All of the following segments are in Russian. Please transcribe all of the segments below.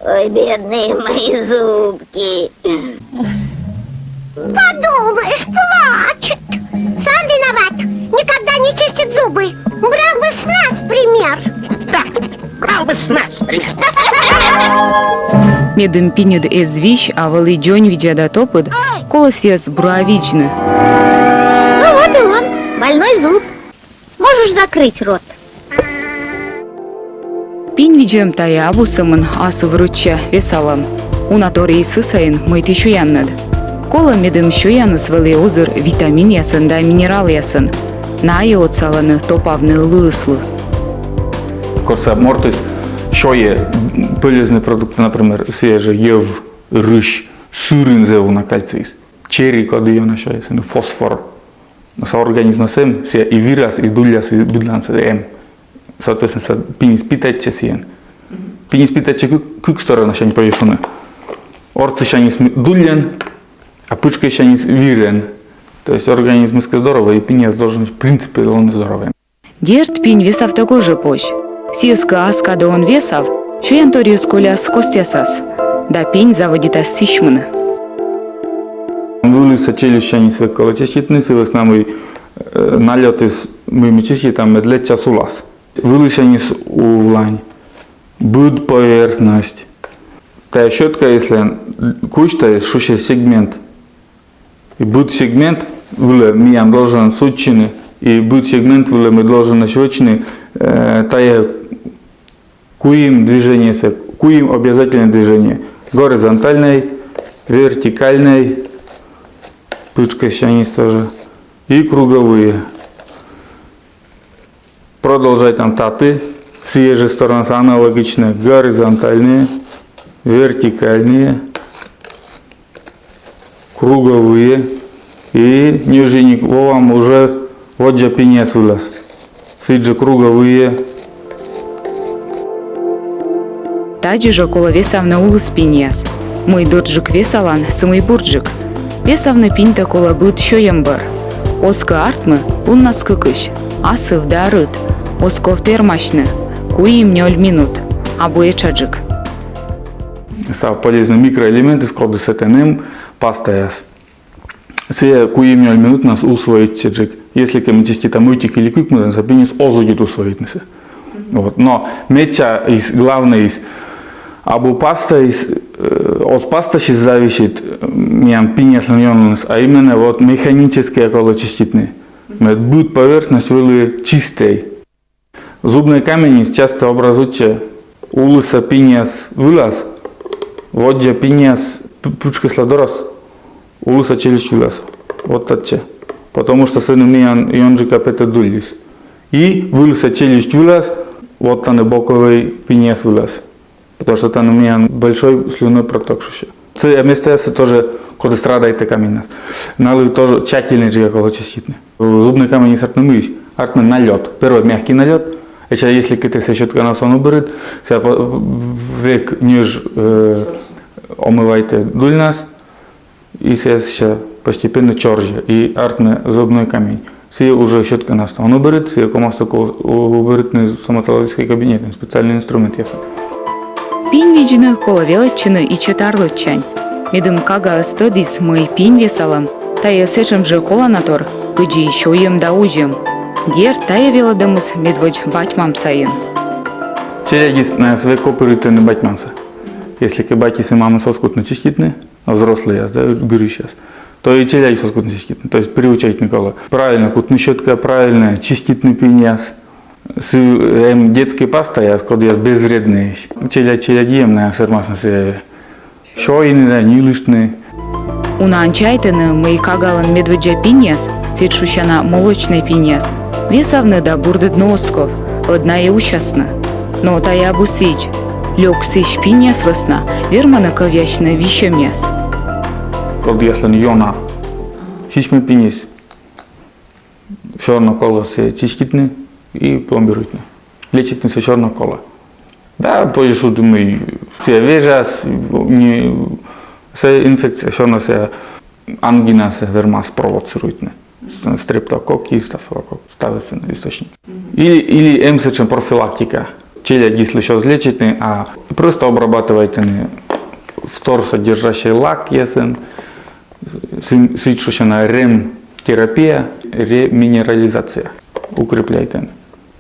Ой, бедные мои зубки. Подумаешь, плачет. Сам виноват. Никогда не чистит зубы. Брал бы с нас пример. Да, брал бы с нас пример. Медым пинед эз вещь, а валы джонь виджада топыд, колосес бруавичны. Ну вот и он, больной зуб. Можешь закрыть рот. Пинь виджем тая авусамын асы вручча весалам. Унаторий сысайын мыйты шуяннад. Кола медым шуяныс валы озыр витамин ясын да минерал ясын. Найы отсаланы топавны лыслы. Коса мортис шое полезные продукты, например, свежий ев, рыж, сырын зевуна кальций, черри, когда ее нашается, фосфор. С организма сем все и вирус, и дульяс, и будланцы эм. Соответственно, пинис питать часиен. Пинис питать чек как сторона еще не поешуны. Орцы еще не дульян, а пучка еще не вирен. То есть организм здоровый, и пинис должен в принципе он здоровый. Дерт пинь весав такой же пощ. Сиска аскада он весав, шуянториус коляс костясас. Да пинь заводит ас сишманы. Вылisa челющани свекола чешитны, сывас намы налет из мыми чешитам медлет часулас. Вылысяни с увлань. Буд поверхность. Та щетка, если кучта есть, шуще сегмент. И буд сегмент, выле миян должен сучины, и буд сегмент, выле мы должен щечины, тая куим движение, куим обязательное движение. Горизонтальное, вертикальное, пучка щанис тоже, и круговые. Продолжать там таты, с ее же стороны аналогичные, горизонтальные, вертикальные, круговые, и нижник вам уже вот же пенес вылез. Сиджи круговые. Таджи же кола весавна улыс пиньяс. Мой доджик весалан, самый бурджик. Весавна пинта кола быт шоямбар. Оска артмы, лунна скыкыш, асыв да арыт. Осков термашны, куим 0 минут, абуе чаджик. Став полезны микроэлементы, скоды с СТНМ, пастаяс. Все куим 0 минут нас усвоить чаджик. Если комитети там уйтик или кук, мы запинис озудит усвоить нас. Вот. Но меча из главное из абу паста из от паста сейчас зависит мям пинес а именно вот механические околочаститные. Будет поверхность были чистой. Зубные камни часто образуются улыса пинес вылаз, вот же пинес пучка сладорос, улыса челюсть вылаз. Вот так. Потому что сын миян и он же капета дулис. И вылыса челюсть вылаз, вот там и боковый пинес вылаз. Потому что там у меня большой слюной проток. Це место тоже, когда страдает камень. Надо тоже тщательно же околочаститный. Зубный камень не мыть, артный налет. Первый мягкий налет. Если какая-то щетка на сон уберет, век ниже омывайте дуль нас, и сейчас постепенно чорже. И артный зубной камень. Все уже щетка на сон уберет, все комасто уберет на стоматологический кабинет, специальный инструмент ясно. Пинь виджны кола величины и четарлычань. Медым кага стыдис мый пинь весалам, тая сешем же коланатор, гыджи еще ем да ужем. Дер тая веладымыз медводь батьмам сайын. Челягис на своей копируют на батьманса. Если кабатис и мамы соскутно чиститны, а взрослые, да, говорю сейчас, то и челягис соскутно чиститны. То есть приучать Никола. Правильно, кутная щетка, правильно, чиститный пеньяс. Детские паста, я скажу, безвредные. Челяги ем на сермасна се шойны, да, нилышные. Уна анчайтыны мейкагалан медведжа пиньяс, сетшущана молочный пиньяс, весавны да бурдыдны осков, одна и участна. Но тая бусич, лёг сыщ пиньяс весна, вермана ковячна вищемяс. Коли яслен йона, шишми пінєс. Чорна кола се чистітне і пломбіруйтне. Лечитне се чорна кола. Да, поїшу, думаю, се вежа, се інфекція, чорна се ангіна се верма спровоцируйтне. Стрептокок и стафилокок ставится на источник. Или эмсечем профилактика. Челядь, если еще излечить, а просто обрабатывайте фтор содержащий лак, ясен, свідчуща ремтерапія, реминерализация. Укрепляйте.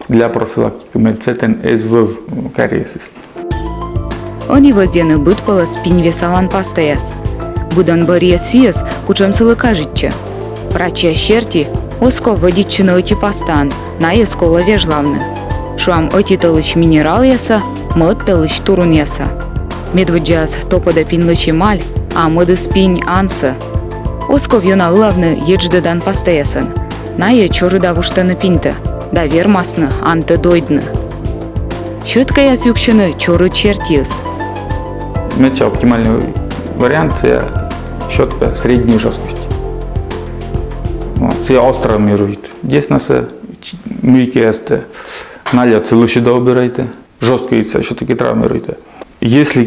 Для профилактики мерцетен СВ кариесис. Они водяны бытпала спинь весалан пастаяс. Будан борья сиес, кучам сылы кажитче. Прачья щерти, оско водиччина оти пастан, на ескола вежлавны. Шуам оти талыч минерал яса, мыт талыч турун яса. Медведжаз топода пинлычи маль, а мыды спинь анса. Оско вьона ылавны едждыдан пастаясын. На е чорыда вуштаны пинта, да вермасны анты дойдны. Щетка яс юкчыны чоры чертиыс. Меча оптимальный вариант – щетка средней жесткости. Се остро мирует. Десно се мийки есте, наляци лучше да обирайте, жестко яйца, що таки травмируйте. Если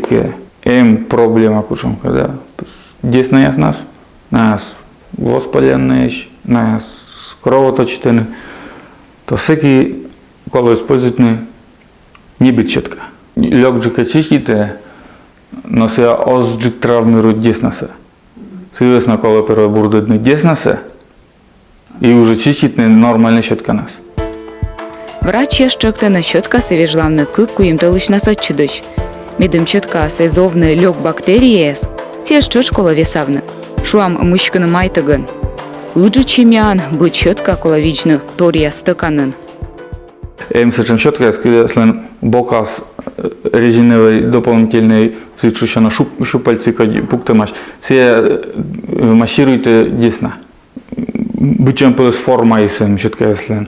проблема кучом, когда десно яс нас воспаленные, нас кровоточительные, то всякие, коли используете, не быть четко. Легджика чистите, но се озджик травмирует десно се. Соответственно, коли перебурдуть десно се, и уже чистить нормальная щетка нас. Врач ящекта на щетка се вежлавны кыкку им талыч насоччыдыч. Медым щетка се зовны лёг бактериес, те щет школа весавны. Шуам мышканы майтыгын. Ыджы чемян бы щетка коловичны тория стыканын. Сечем щетка, если бокас резиновый дополнительный свечущий на щупальцы, пуктамаш, все массируйте десно. Бычем плюс форма исем щетка, если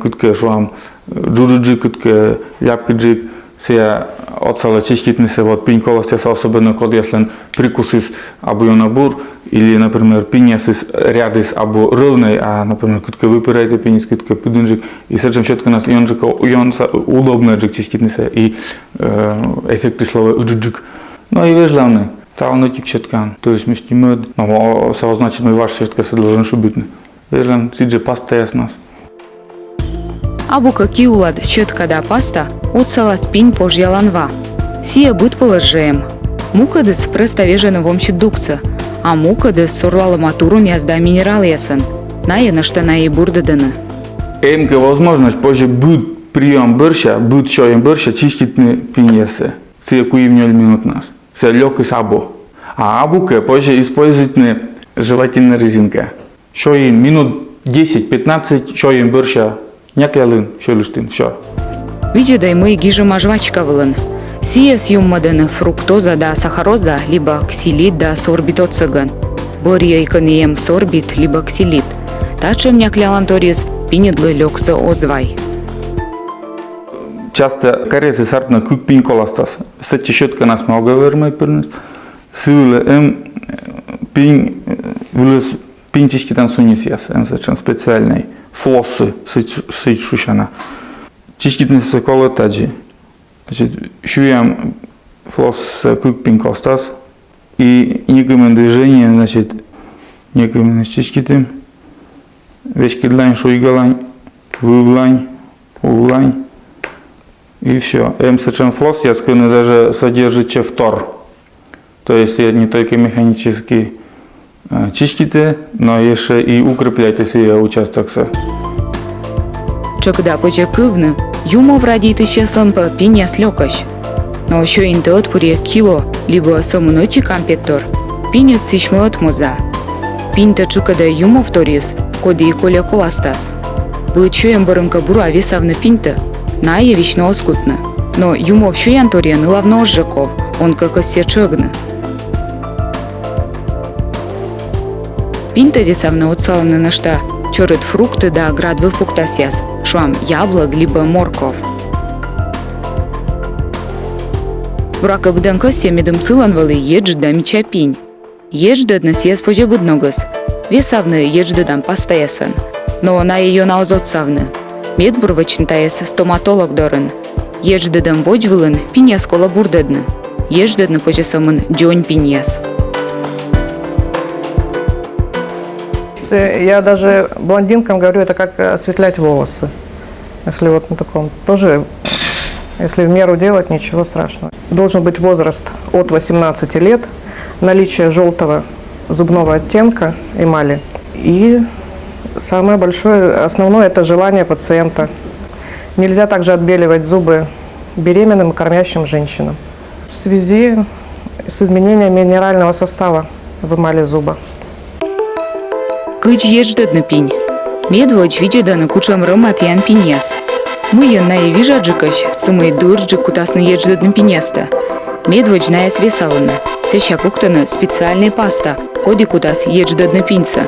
кутке шуам джуджи кутке ляпкаджик, се отсала чиститне се вот пиньколости, особенно когда если прикусис або набор или, например, пиньясис рядис або ровный, а, например, кутке выпирайте пинис, кутке пудинжик, и сечем щетка нас ионжика, ионса удобно джик чиститне се и эффекты слова уджик. Ну и вежлавный. Талнотик щеткан, то есть мисти мед, но соозначено ваш щетка се должен шубитне. Вежлам сидже паста яс нас. Абу каки улад щетка да паста, отсала спинь пожьяланва. Сия быт положаем. Мукадыс преста вежена вомчит дукца, а мукадыс сорлала матурун язда минерал ясан. Ная на что на и бурдаданы. Возможность позже будет прием борща, будет чаем борща чистить пиньесы. Сия куивнёль минут нас. Сия лёг або. А абука позже использует жевательная резинка. Шоин минут 10-15 шоин борща. Няклялын, що лиш тим, що? Виджедай мы гижема жвачка вылын. Сия съеммадыны фруктоза да сахароза, либо ксилит да сорбитот сыгын. Борья иконеем сорбит, либо ксилит. Тачем няклялан торис пинедлы лёксы озвай. Часто каресы сартна кук пиньколастас. Сетче щетка нас много вермай пернес. Сывле пинь, вылез пинчички там сунис яс, сечен специальный. Флоссы сычущана. Чиститне се кола таджи. Значит, шуям флос с кукпин костас и некоем движение, значит, некоем чиститым. Вешки длань, шуйгалань, вывлань, увлань. И все. Сечен флос, я скажу, даже содержит фтор. То есть не только механический чистите, но еще и укрепляйте себе участок. Чокда почекывны, юмо врадит исчеслым по пиня слёкащ. Но еще инте отпуре кило, либо самуночи кампеттор, пинет сишмы отмоза. Пинта чукада юмо вторис, коди и коля коластас. Лычуем барымка бура весавны пинта, на е вечно оскутна. Но юмо в шуянторен лавно ожжаков, он как осечегны. Пинта весавна отсалана нашта, чорит фрукты да градвы пуктасяс, шуам яблок либо морков. Брака быданка семедым цыланвалы еджи да мича пинь. Ежды днес позже будногас. Весавны еждыдан пастаясан. Но она ее на озотсавны. Медбурва чинтаяс стоматолог дорын. Еждыдан воджвылын пиньяс кола бурдедны. Еждыдны позже самын дёнь пиньяс. Я даже блондинкам говорю, это как осветлять волосы. Если вот на таком тоже, если в меру делать, ничего страшного. Должен быть возраст от 18 лет, наличие желтого зубного оттенка эмали. И самое большое, основное, это желание пациента. Нельзя также отбеливать зубы беременным и кормящим женщинам в связи с изменением минерального состава в эмали зуба. Кыч еждыдны пинь. Медводь видеданы кучам рымат ян пиньяс. Мы на и вижаджикаш, сымый дурджик кутасны еждыдны пиньяста. Медводь на яс весалына. Цеща пуктаны специальная паста, коди кутас еждыдны пиньса.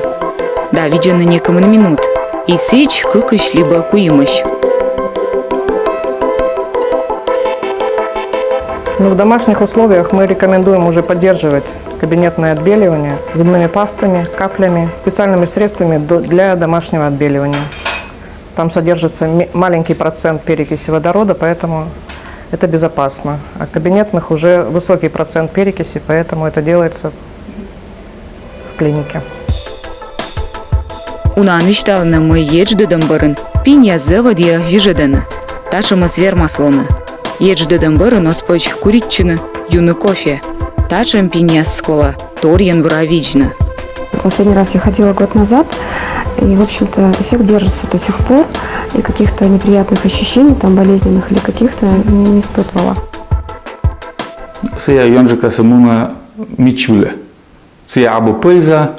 Да, видены некому на минут. И сыч кыкыш либо куимыш. Но в домашних условиях мы рекомендуем уже поддерживать кабинетное отбеливание зубными пастами, каплями, специальными средствами для домашнего отбеливания. Там содержится маленький процент перекиси водорода, поэтому это безопасно. А кабинетных уже высокий процент перекиси, поэтому это делается в клинике. Унан вишталыны мы еждыдым барын. Пинья заводия вижеданы. Таша мы свермаслоны. Еждыдым барын оспоч куритчины, юны кофе. Тачем пиньяс скола, торьян вравична. Последний раз я ходила год назад, и, в общем-то, эффект держится до сих пор, и каких-то неприятных ощущений, там, болезненных или каких-то, не испытывала. Сия йонжика самуна мичуле. Сия або пыльза,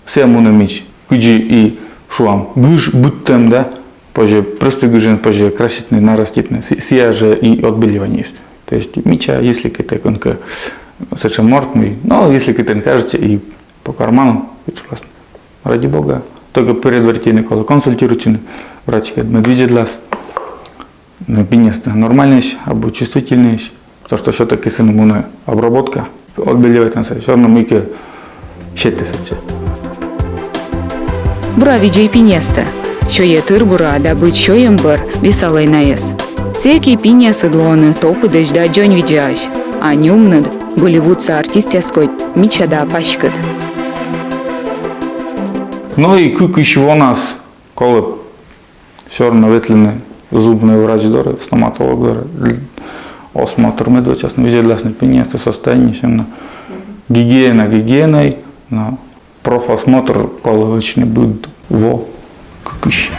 сия муна мич. Кыджи и шуам гыж буттем, да, позже просто гыжен, позже красительный, нарастительный. Сия же и отбеливание есть. То есть мича, если какая-то конка совершенно мертвый, но если какая-то кажется и по карману, прекрасно. Ради Бога. Только предварительно, когда консультируйте врачка, медведь глаз, пинеста нормальность, або чувствительность, то что все-таки иммунная обработка, отбеливает на все равно мыки щетисаться. Бура виджей пинеста. Що є тирбура, да бить що ямбар, вісалай наєс. Всеки пиня седлоны топы дежда джонь видящ, а нюмнад голливудца артистяской мича да пачкат. Ну и как еще у нас, коли все равно ветленый зубный врач дорог, стоматолог дорог, осмотр медведчасно, везде гласный пинеста состояние, все на гигиеной, на профосмотр, коли вычный будет во как еще.